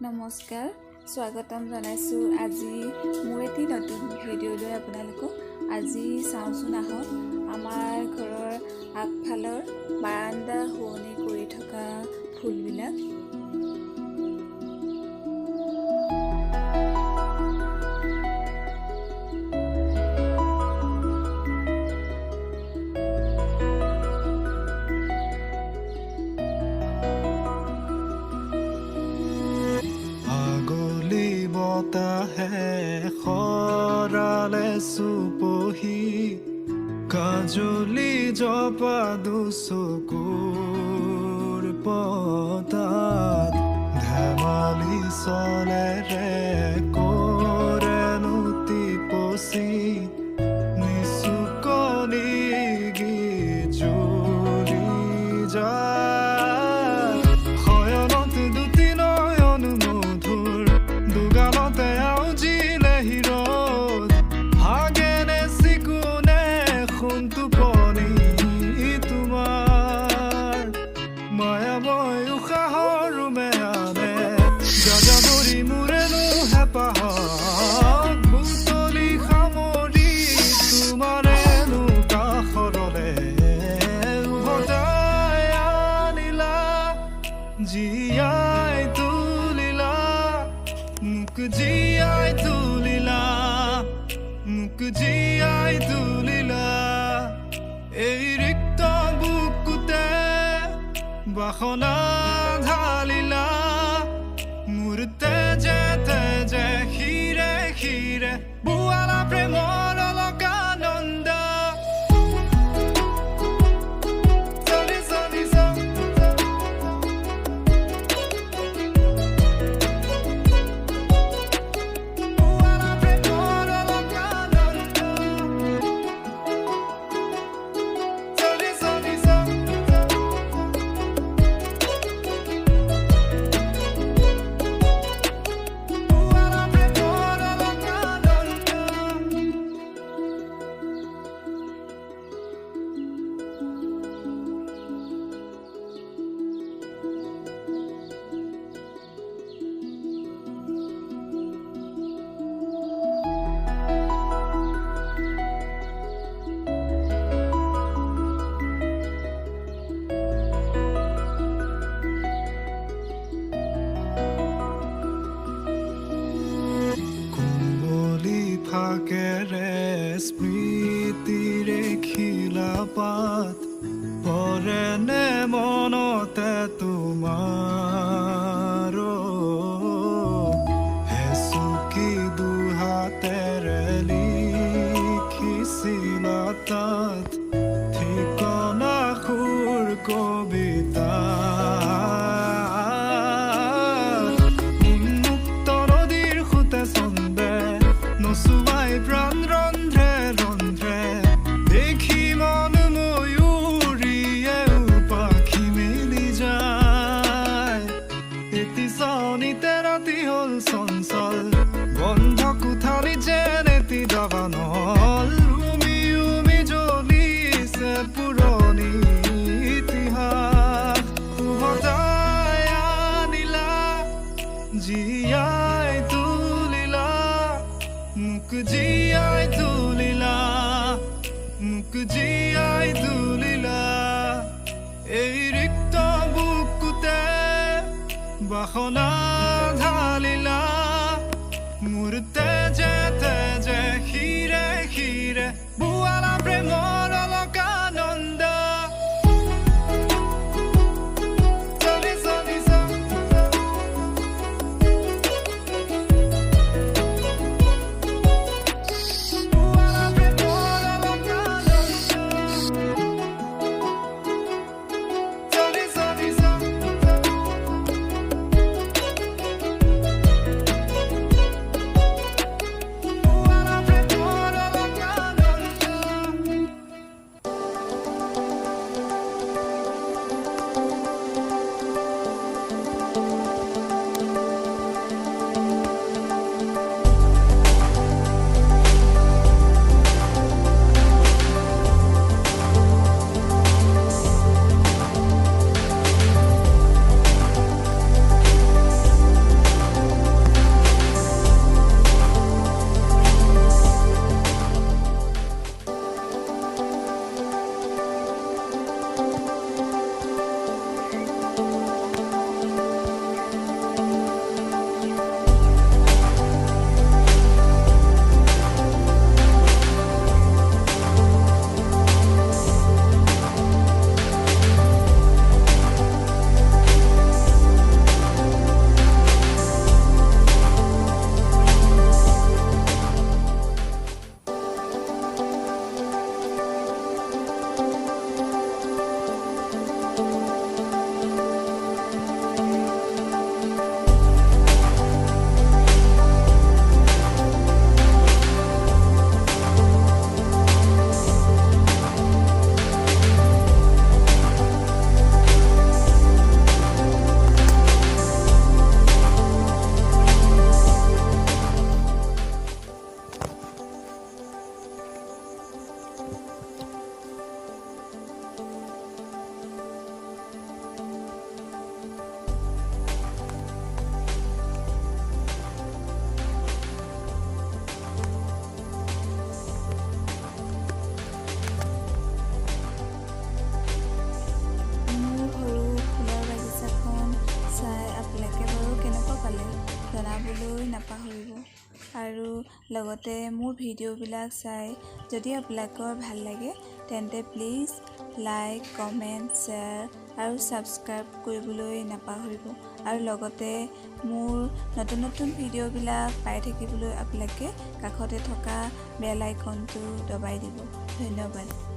নমস্কাৰ স্বাগতম জনাইছোঁ আজি মোৰ এটি নতুন ভিডিঅ' লৈ আপোনালোকক আজি চাওঁচোন আহক আমাৰ ঘৰৰ আগফালৰ বাৰান্দা শুৱনি কৰি থকা ফুলবিলাক খৰালে চুপহি কাজলি জপা দুচকুৰ পতাত ধেমালি চলেৰে কৰেনো টিপচি নিচুকনি গিজুৰি যায় শয়নত দুটি নয়ন মধুৰ দুগালতে আউজিলে হিৰত ভাগেনে চিকুনে সোণটোপনি তোমাৰ মায়াময় উশাহৰ মেয়ানে যাযাবৰী মোৰেনো হেঁপাহত বুটলি সামৰি তোমাৰেনো কাষৰলে উভতাই আনিলা জীয়াই তুলিলা মোক জীয়াই তুলিলা মোক জীয়াই তুলিলা এই ৰিক্ত বুকুতে বাসনা ঢালিলা মোৰ তেজে তেজে শিৰে শিৰে বুৱালা প্ৰেমৰ অলকানন্দ ফাকেৰে স্মৃতিৰে খিলা পাত পৰেনে মনতে তোমাৰ হেচুকি দুহাতেৰে লিখিছিলা তাত ঠিকনা সুৰ কবিতা প্ৰাণ ৰন্ধ্ৰে ৰন্ধ্ৰে দেখি মন ময়ূৰীয়ে পাখি মেলি যায় এটি চাউনিতে ৰাতি হ'ল চঞ্চল বন্ধ কোঠালি যেন এটি দাবানল উমি উমি জ্বলিছে পুৰণি ইতিহাস উভতাই আনিলা জীয়াই তুলিলা মোক জীয়াই তুলিলা মোক জীয়াই তুলিলা এই ৰিক্ত বুকুতে বাসনা ঢালিলা মোৰ তেজে তেজে শিৰে শিৰে বুৱালা প্ৰেমৰ অলকানন্দ জনাবলৈ নাপাহৰিব আৰু লগতে মোৰ ভিডিঅ'বিলাক চাই যদি আপোনালোকৰ ভাল লাগে তেন্তে প্লিজ লাইক কমেণ্ট শ্বেয়াৰ আৰু ছাবস্ক্ৰাইব কৰিবলৈ নাপাহৰিব আৰু লগতে মোৰ নতুন নতুন ভিডিঅ'বিলাক পাই থাকিবলৈ আপোনালোকে কাষতে থকা বেল আইকনটো দবাই দিব। ধন্যবাদ।